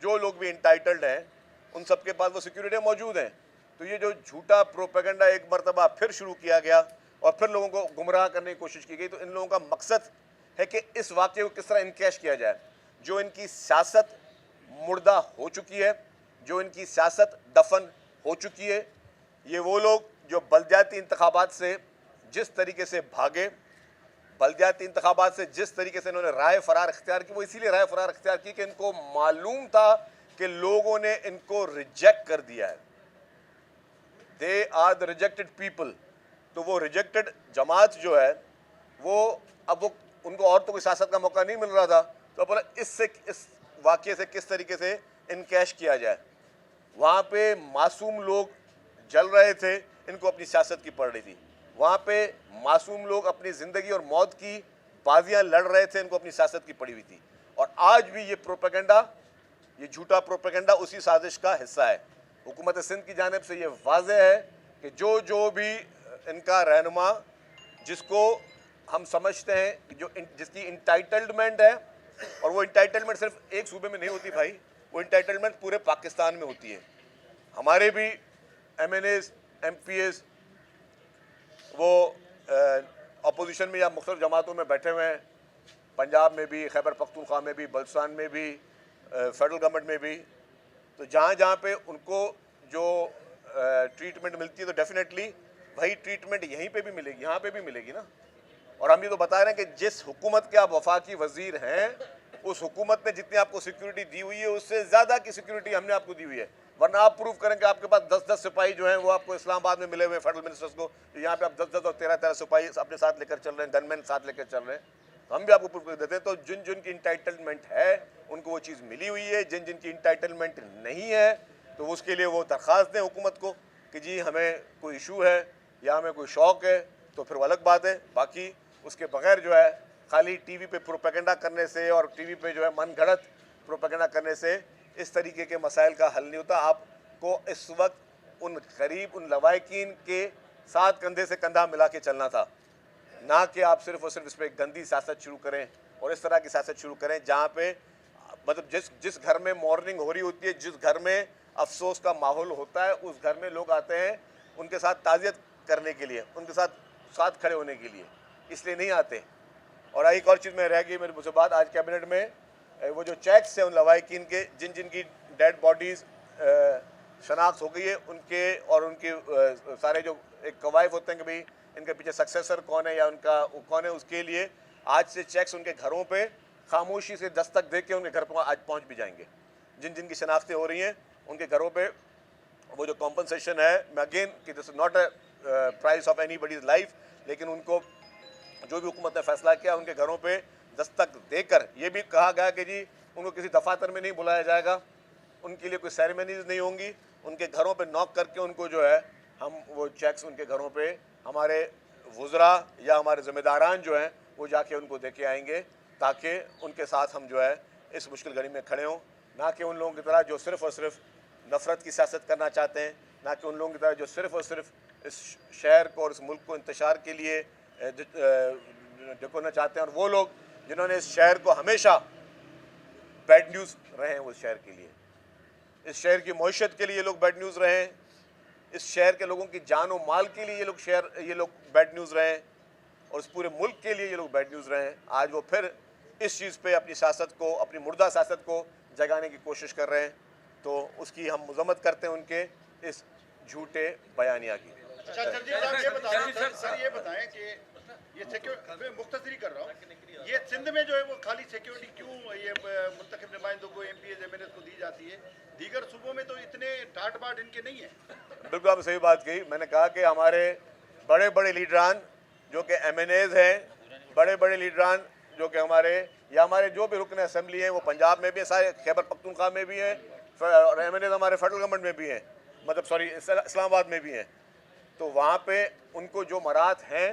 जो लोग भी इंटाइटल्ड हैं उन सबके पास वो सिक्योरिटी मौजूद हैं। तो ये जो झूठा प्रोपेगेंडा एक मरतबा फिर शुरू किया गया और फिर लोगों को गुमराह करने की कोशिश की गई, तो इन लोगों का मकसद है कि इस वाक़े को किस तरह इनकैश किया जाए। जो इनकी सियासत मुर्दा हो चुकी है, जो इनकी सियासत दफन हो चुकी है, ये वो लोग जो बलदियाती इंतखाबात से जिस तरीके से भागे, बलदियाती इंतखाबात से जिस तरीके से इन्होंने राय फरार इख्तियार की, वो इसीलिए राय फरार इख्तियार की कि इनको मालूम था कि लोगों ने इनको रिजेक्ट कर दिया है। They are the rejected people. तो वो रिजेक्टेड जमात जो है वो अब वो उनको और तो कोई सियासत का मौका नहीं मिल रहा था, तो बोला इससे इस वाक़े से किस तरीके से इनकैश किया जाए। वहाँ पे मासूम लोग जल रहे थे, इनको अपनी सियासत की पड़ रही थी। वहाँ पे मासूम लोग अपनी ज़िंदगी और मौत की बाजियाँ लड़ रहे थे, इनको अपनी सियासत की पड़ी हुई थी। और आज भी ये प्रोपेगेंडा, ये झूठा प्रोपेगेंडा उसी साजिश का हिस्सा है। हुकूमत सिंध की जानिब से ये वाज़ेह है कि जो भी इनका रहनुमा, जिसको हम समझते हैं कि जिसकी इंटाइटलमेंट है, और वो इंटाइटलमेंट सिर्फ एक सूबे में नहीं होती भाई, वो इंटाइटलमेंट पूरे पाकिस्तान में होती है। हमारे भी MNAs, MPs वो अपोजिशन में या मुख्तलिफ जमातों में बैठे हुए हैं, पंजाब में भी, खैबर पख्तूनख्वा में भी, बलूचिस्तान में भी, फेडरल गवर्नमेंट में भी। तो जहाँ जहाँ पे उनको जो ट्रीटमेंट मिलती है, तो डेफिनेटली वही ट्रीटमेंट यहीं पे भी मिलेगी, यहाँ पे भी मिलेगी ना। और हम ये तो बता रहे हैं कि जिस हुकूमत के आप वफाकी वजीर हैं, उस हुकूमत ने जितनी आपको सिक्योरिटी दी हुई है उससे ज़्यादा की सिक्योरिटी हमने आपको दी हुई है। वरना आप प्रूव करें कि आपके पास 10-10 सिपाही जो हैं वो आपको इस्लामाबाद में मिले हुए हैं फेडरल मिनिस्टर्स को, तो यहाँ पे आप 10-10 और 13-13 सिपाही अपने साथ लेकर चल रहे हैं, गनमैन साथ लेकर चल रहे हैं। तो हम भी आपको प्रूफ कर देते हैं। तो जिन जिन की इंटाइटलमेंट है उनको वो चीज़ मिली हुई है, जिन जिन की इंटाइटलमेंट नहीं है तो उसके लिए वो दरख्वास्त दें हुकूमत को कि जी हमें कोई इशू है या हमें कोई शौक़ है, तो फिर वो अलग बात है। बाकी उसके बगैर जो है खाली टीवी पे प्रोपेगेंडा करने से और टीवी पे जो है मनगढ़ंत प्रोपेगेंडा करने से इस तरीके के मसाइल का हल नहीं होता। आपको इस वक्त उन गरीब, उन लवाकिन के साथ कंधे से कंधा मिला के चलना था, ना कि आप सिर्फ और सिर्फ इस पर गंदी सियासत शुरू करें और इस तरह की सियासत शुरू करें जहाँ पे मतलब जिस घर में मॉर्निंग हो रही होती है, जिस घर में अफसोस का माहौल होता है, उस घर में लोग आते हैं उनके साथ ताज़ियत करने के लिए, उनके साथ खड़े होने के लिए, इसलिए नहीं आते। और एक और चीज़ में रह गई मेरी मुझसे बात, आज कैबिनेट में वो जो चेक्स हैं उन लवाकिन के जिन जिन की डेड बॉडीज़ शनाख्त हो गई है, उनके और उनके सारे जो एक कवायद होते हैं कि भाई इनके पीछे सक्सेसर कौन है या उनका कौन है, उसके लिए आज से चेक्स उनके घरों पे खामोशी से दस्तक दे के उनके घर पर आज पहुंच भी जाएंगे। जिन जिन की शनाख्तें हो रही हैं उनके घरों पे वो जो कॉम्पनसेशन है, अगेन कि this is not a price of any buddies life, लेकिन उनको जो भी हुकूमत ने फैसला किया उनके घरों पे दस्तक देकर ये भी कहा गया कि जी उनको किसी दफातर में नहीं बुलाया जाएगा, उनके लिए कोई सेरेमनीज नहीं होंगी, उनके घरों पे नॉक करके उनको जो है हम वो चेक्स उनके घरों पे हमारे वुज़रा या हमारे ज़िम्मेदारान जो हैं वो जाके उनको दे के आएंगे, ताकि उनके साथ हम जो है इस मुश्किल घड़ी में खड़े हों। ना कि उन लोगों की तरह जो सिर्फ़ और सिर्फ नफ़रत की सियासत करना चाहते हैं, ना कि उन लोगों की तरह जो सिर्फ़ और सिर्फ इस शहर को और इस मुल्क को इंतशार के लिए ढकोना चाहते हैं। और वो लोग जिन्होंने इस शहर को हमेशा बैड न्यूज़ रहे हैं, उस शहर के लिए, इस शहर की मईशत के लिए ये लोग बैड न्यूज़ रहे हैं, इस शहर के लोगों की जान और माल के लिए ये लोग बैड न्यूज़ रहे हैं, और इस पूरे मुल्क के लिए ये लोग बैड न्यूज़ रहे हैं। आज वो फिर इस चीज़ पे अपनी सियासत को, अपनी मुर्दा सियासत को जगाने की कोशिश कर रहे हैं, तो उसकी हम मज़म्मत करते हैं उनके इस झूठे बयानिया की। अच्छा चंद्रजीत साहब ये बताएं कि ये सिक्योरिटी मुख्तसरी कर रहा हूँ, ये सिंध में जो है वो खाली सिक्योरिटी क्यों ये मुंतखब नुमाइंदों को, MPs MNAs को दी जाती है, दीगर सूबों में तो इतने ठाट बाट इनके नहीं है? बिल्कुल आपने सही बात कही। मैंने कहा कि हमारे बड़े बड़े लीडरान जो कि MNAs हैं, बड़े बड़े लीडरान जो कि हमारे जो भी रुकन असम्बली हैं वो पंजाब में भी हैं, सारे खैबर पख्तूनख्वा में भी हैं, और MNAs हमारे फेडरल गवर्नमेंट में भी हैं, मतलब सॉरी इस्लामाबाद में भी हैं। तो वहाँ पे उनको जो मराहत हैं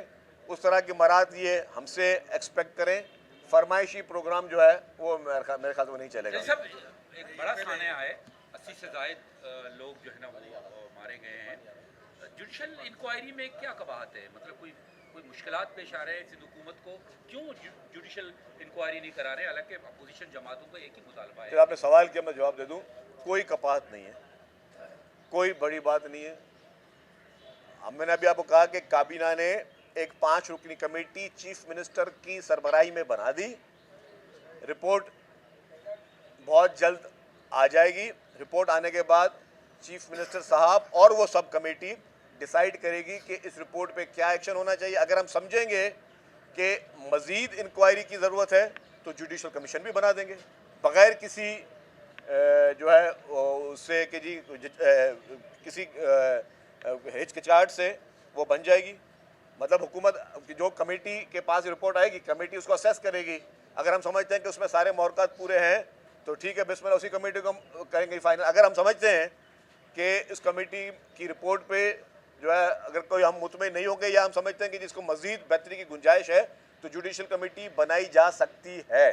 उस तरह की मराहत ये हमसे एक्सपेक्ट करें। फरमाइशी प्रोग्राम जो है वो मेरे ख्याल से वो नहीं चलेगा। सब एक बड़ा सान्या है, 80 से ज़ायद लोग जो है ना वो मारे गए हैं। जुडिशल इंक्वायरी में क्या कबाहत है, मतलब कोई कोई मुश्किलात पेश आ रहे हैं सिंध हुकूमत को, क्यों जुडिशल इंक्वायरी नहीं करा रहे? हालांकि अपोजिशन जमातों का एक ही मुतालबा फिर है। आपने सवाल किया, मैं जवाब दे दूं। कोई कपाहत नहीं है, कोई बड़ी बात नहीं है। अब मैंने अभी आपको कहा कि काबीना ने एक 5 रुकनी कमेटी चीफ मिनिस्टर की सरबराही में बना दी। रिपोर्ट बहुत जल्द आ जाएगी। रिपोर्ट आने के बाद चीफ मिनिस्टर साहब और वो सब कमेटी डिसाइड करेगी कि इस रिपोर्ट पे क्या एक्शन होना चाहिए। अगर हम समझेंगे कि मज़ीद इंक्वायरी की ज़रूरत है तो जुडिशल कमीशन भी बना देंगे बग़ैर किसी जो है उससे कि जी किसी हिचकिचाहट से वो बन जाएगी। मतलब हुकूमत की जो कमेटी के पास रिपोर्ट आएगी, कमेटी उसको असेस करेगी। अगर हम समझते हैं कि उसमें सारे मौक़ात पूरे हैं तो ठीक है, बिस्मिल्लाह, उसी कमेटी को हम करेंगे फाइनल। अगर हम समझते हैं कि इस कमेटी की रिपोर्ट पे जो है अगर कोई हम मुतमईन नहीं होंगे या हम समझते हैं कि जिसको मज़ीद बेहतरी की गुंजाइश है तो जुडिशल कमेटी बनाई जा सकती है।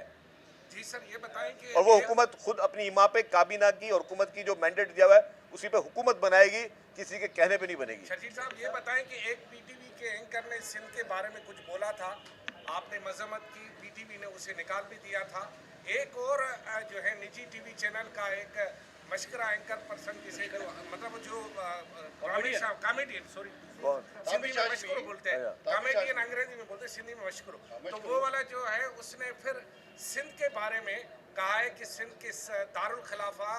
जी सर, ये बताएं कि और वो हुकूमत खुद अपनी इमा पे काबीना की और हुकूमत की जो मैंडेट दिया हुआ है उसी पे हुकूमत बनाएगी, किसी के कहने पे नहीं बनेगी। शर्जील साहब ये बताएं कि एक पीटीवी के एंकर ने सिंध के बारे में कुछ बोला था, आपने मजम्मत की, पीटीवी ने उसे निकाल भी दिया था। एक और जो है निजी टीवी चैनल का एक मशकरा एंकर पर्सन जिसे जो मतलब जो कॉमेडियन सॉरी कौन? सिंधी में मशकूर बोलते हैं, अच्छा। कॉमेडियन अंग्रेजी में बोलते हैं, सिंधी में मशकूर। तो वो वाला जो है उसने फिर सिंध के बारे में कहा है कि सिंध के दारुल खिलाफा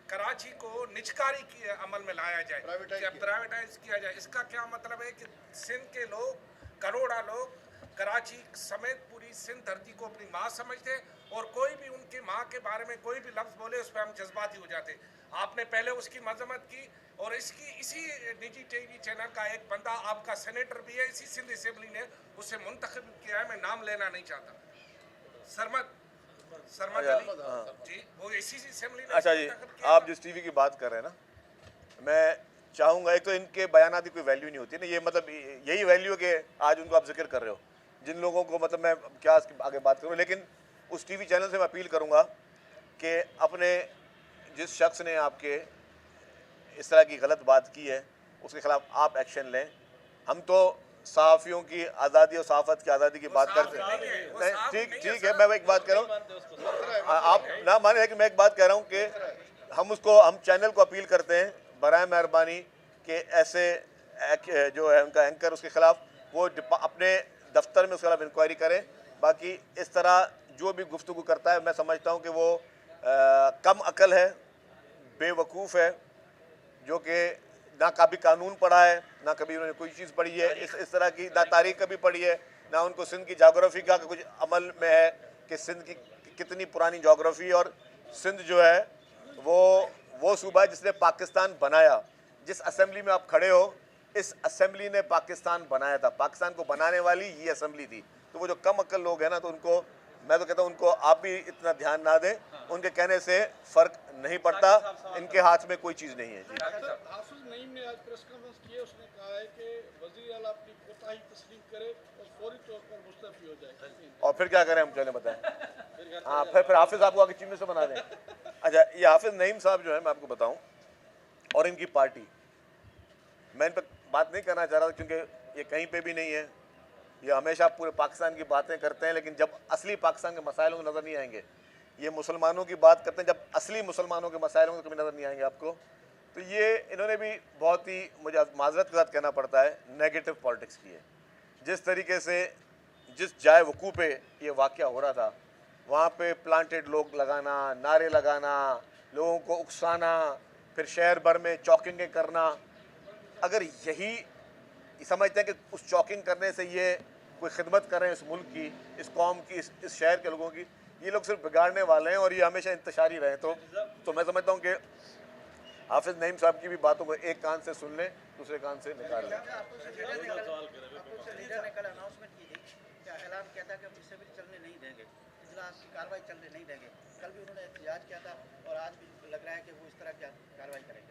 कराची को निजकारी की अमल में लाया जाए, प्राइवेटाइज किया जाए। इसका क्या मतलब है कि सिंध के लोग, करोड़ा लोग कराची समेत पूरी सिंध धरती को अपनी माँ समझते हैं और कोई भी उनकी माँ के बारे में कोई भी लफ्ज़ बोले उस पर हम जज्बाती हो जाते। आपने पहले उसकी मजम्मत की और इसी निजी टीवी चैनल का एक बंदा आपका सेनेटर भी है, इसी सिंध असेंबली ने उसे मुंतखब किया है। मैं नाम लेना नहीं चाहता, सरमद अली जी, वो इसी असेंबली ने अच्छा जी, मुंतखब किया आप था। जिस टीवी की बात कर रहे हैं ना, मैं चाहूँगा, एक तो इनके बयानात की कोई वैल्यू नहीं होती ना, ये मतलब यही वैल्यू है कि आज उनको आप जिक्र कर रहे हो। जिन लोगों को मतलब मैं क्या इसकी आगे बात करूँ, लेकिन उस टीवी चैनल से मैं अपील करूँगा कि अपने जिस शख्स ने आपके इस तरह की गलत बात की है उसके खिलाफ आप एक्शन लें। हम तो सहाफ़ियों की आज़ादी और सहाफ़त की आज़ादी की बात करते हैं। ठीक है, मैं एक बात कह रहा हूँ, आप ना माने, लेकिन मैं एक बात कह रहा हूँ कि हम चैनल को अपील करते हैं बराए मेहरबानी कि ऐसे जो है उनका एंकर, उसके खिलाफ वो अपने दफ्तर में उसके खिलाफ इंक्वायरी करें। बाकी इस तरह जो भी गुफ्तगू करता है, मैं समझता हूँ कि वो कम अकल है, बेवकूफ़ है, जो कि ना कभी कानून पढ़ा है, ना कभी उन्होंने कोई चीज़ पढ़ी है इस तरह की, ना तारीख कभी पढ़ी है, ना उनको सिंध की जोग्राफ़ी का कुछ अमल में है कि सिंध की कितनी पुरानी जोग्राफ़ी। और सिंध जो है वो सूबा है जिसने पाकिस्तान बनाया। जिस असेंबली में आप खड़े हो, इस असेंबली ने पाकिस्तान बनाया था। पाकिस्तान को बनाने वाली ये असेंबली थी। तो वो जो कम अक्ल लोग हैं ना, तो उनको मैं तो कहता हूँ उनको आप भी इतना ध्यान ना दें, उनके कहने से फ़र्क नहीं पड़ता, इनके हाथ में कोई चीज़ नहीं है जी। हाफिज नईम ने आज प्रेस कॉन्फ्रेंस की है, उसने कहा है कि वज़ीर आला अपनी कोताही तस्लीम करे और फौरी तौर पर मुस्तफ़ी हो जाए। और फिर क्या करें हम, चले बताएं। हाँ, फिर हाफिज़ आपको आगे चीफ मिनिस्टर बना दें। अच्छा, ये हाफिज़ नईम साहब जो है, मैं आपको बताऊँ, और इनकी पार्टी, मैं इन पर बात नहीं करना चाह रहा था क्योंकि ये कहीं पे भी नहीं है। ये हमेशा पूरे पाकिस्तान की बातें करते हैं, लेकिन जब असली पाकिस्तान के मसाइलों को नज़र नहीं आएंगे। ये मुसलमानों की बात करते हैं, जब असली मुसलमानों के मसाइलों को कभी नज़र नहीं आएंगे आपको। तो ये इन्होंने भी बहुत ही, मुझे माजरत के साथ कहना पड़ता है, नेगेटिव पॉलिटिक्स की है। जिस तरीके से जिस जाए वकू पे ये वाक़या हो रहा था, वहाँ पे प्लांटेड लोग लगाना, नारे लगाना, लोगों को उकसाना, फिर शहर भर में चौकिंगें करना। अगर यही समझते हैं कि उस चौकिंग करने से ये कोई खिदमत कर रहे हैं इस मुल्क की, इस कौम की, इस शहर के लोगों की, ये लोग सिर्फ बिगाड़ने वाले हैं और ये हमेशा इंतशारी रहे। तो मैं समझता हूँ कि हाफिज़ नईम साहब की भी बातों को एक कान से सुन लें, दूसरे कान से निकाल लें। लीडर ने कल अनाउंसमेंट की थी, क्या ऐलान किया था कि हम असेंबली चलने नहीं देंगे, इजलास की कार्रवाई चलने नहीं देंगे। कल भी उन्होंने एहतजाज किया था और आज भी लग रहा है कि वो इस तरह की कार्रवाई करेंगे।